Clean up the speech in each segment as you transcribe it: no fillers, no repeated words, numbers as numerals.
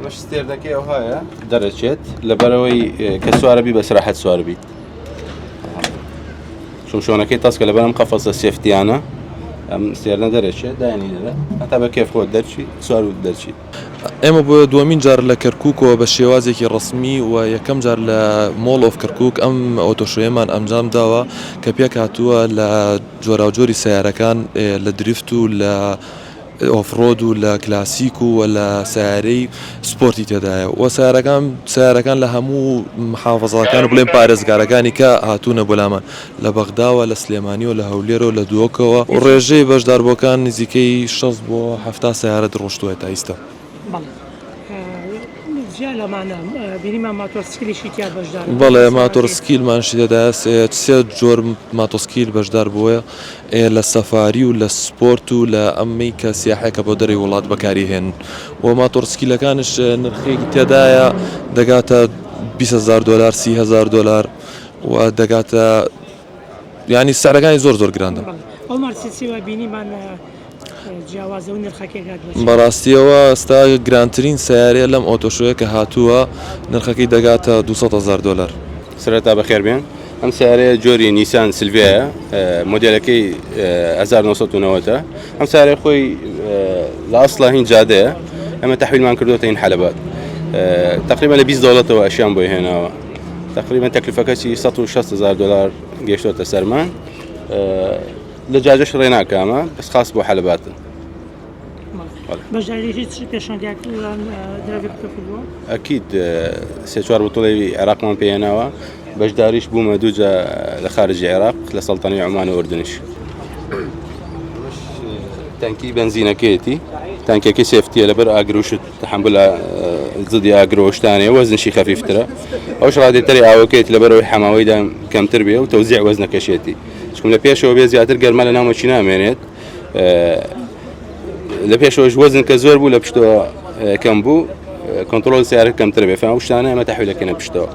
مش ستيردەکەی ئەو هەیە دەرەچێت لەبەرەوەی کە سوارە بی بەس راحەت سوار بیت چون شۆنەکەی تاسکە لەبەرم قەفەسە سێفتیانە ئەم ستێردە دەرەچێت دایانی دەرە هەتا بە کێف خۆت دەرچی سوار و دەرچیت. ئێمە بۆ دومین جار لە کەرکووکەوە بە شێوازێکی ڕسمی و یەکەم جار لە مۆڵ ئۆف کەرکووک ئەم ئۆتۆشۆیەمان ئەنجام داوە کە پێک هاتووە لە جۆراوجۆری سیارەکان لە دریفت و لە ئۆفرۆد و لە کلاسیک و لە سیارەی سپۆرتی تێدایە و سیارەکان لە هەموو محافەزەکان و بڵێن پارێزگارەکانی کە هاتوونە بۆلامان لە بەغداوە لە سلێمانی و لە هەولێرە و لە دووەکەوە و ڕێژەی بەشداربووەکان نزیکەی 6 بۆ 7 سیارە دڕۆشتووە تا ئێستا. بەڵێ ماتۆرسکیلمانشی دەدا سێ جۆر ماتۆسکیل بەشدار بووە لە سەفاری و لە سپۆرت و لە ئەمەی کە سیاحەکە بۆ دەری وڵات بەکاری هێن و ماتۆرسکیلەکانش نرخێکی تێدایە دەگاتە $20,000 $30,000 و دەگاتە ینی سعرەکانی زۆر گراندا. بەڕاستیەوە ئێستا گرانترین سیارەیە لەم ئۆتۆشۆیە کە هاتووە نرخەکەی دەگاتە $200,000. سرەتا بەخێر بێن ئەم سیارەیە جۆری نیسان سلڤیایە مۆدێلەکەی 1990 ئەم سیارەی خۆی لە ئەسڵا هین جادەیە ئەمە تەحویلمان کردوتە این حەلەبات تقریبا لە $20 ئەشیان بۆی هێناوە تقریبا تەکلیفەکەی $160,000 گەیشتۆتە سەرمان لە جاجەش ڕێناکامە بەس خاص بۆ حەلەباتن. ئەکید سێ چوار بوتڵی عێراقمان پێێناوە بەشداریش بوومە دووجا لە خارجی عێراق لە سەڵتەنەی عومان و ئوردنیش. تانکی بنزینەکەیەتی تانکێکی سێفتیە لەبەر ئاگروشت تحمل زدی ئاگرۆشتانەیە وەزنشی خەفیفترە ئەوش ڕادێتەری ئاوەکەیت لەبەرەوەی حەماوەیدا کەمتر بێ و تەوزیع وەزنەکەشێتی چکم لە پێشەوە بێ زیاتر گەرمە لە ناومەچی نامێنێت لە پێشەوەش وەزن کە زۆر بوو لە پشتەوە کەم بوو کۆنتڕۆڵ سیارە کەمتر بێ فەم شتانە ئەمە تەحویلەکەنە پشتەوە.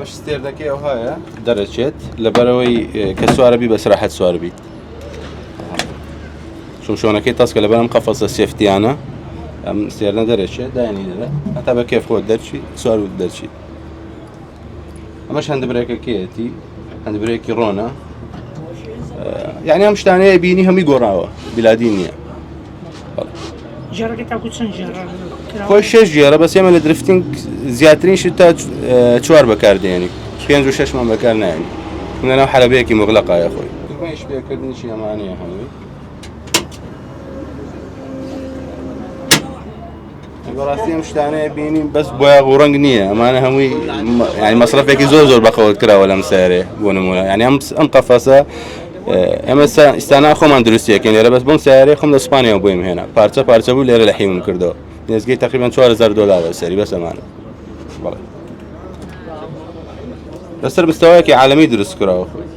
مش ستێردەکەی ئەو هەیە دەرەچێت لەبەرەوەی کە سوارە بی بەس راحەت سوار بیت چون شۆنەکەی تاسکە لەبەرم قەفەسە سێفتیانە ئەم ستێردە دەرەچێت دایانی دەرە هەتا بە کێف خۆت دەرچی سوار و دەرچیت. ئەمەش هەندبرێکەکەیەتی هەندبرێکی ڕۆنە یعنی ئەم شتانەیە بینی هەمی گۆڕاوە بیلادی نییە خۆی 6 ژێرە بەس ئێمە لە درفتینگ زیاترینشت تا 4 بەکاردێنی 5 و 6 مان بەکار نایێنی لەناو حەلەبەیەکی مغلقایە خۆی دومەش پێکردنیشی ئەمانەیە هەمووی بەڕاستی ئەم شتانەیە بینیم بەس بۆیە و ڕەنگ نییە ئەمانە هەمووی ینی مەسرەفێکی زۆر بەخەوت کراوە لەم سیارێ بۆ نمونە ینی ئەم قەفەسە ئێمە ئێستانا خۆمان دروستیەکەین لێرە بەس بۆم سیارەی خۆم لە ئیسپانیاوە بۆیم هێنا پارچە بوو لێرە لە حیمم کردەوە نزگەی تقریبا $4,000 سەری بەس ئەمانە بەڵێ لەسەر مستەوایەکی عالەمی دروست کراوە خۆی.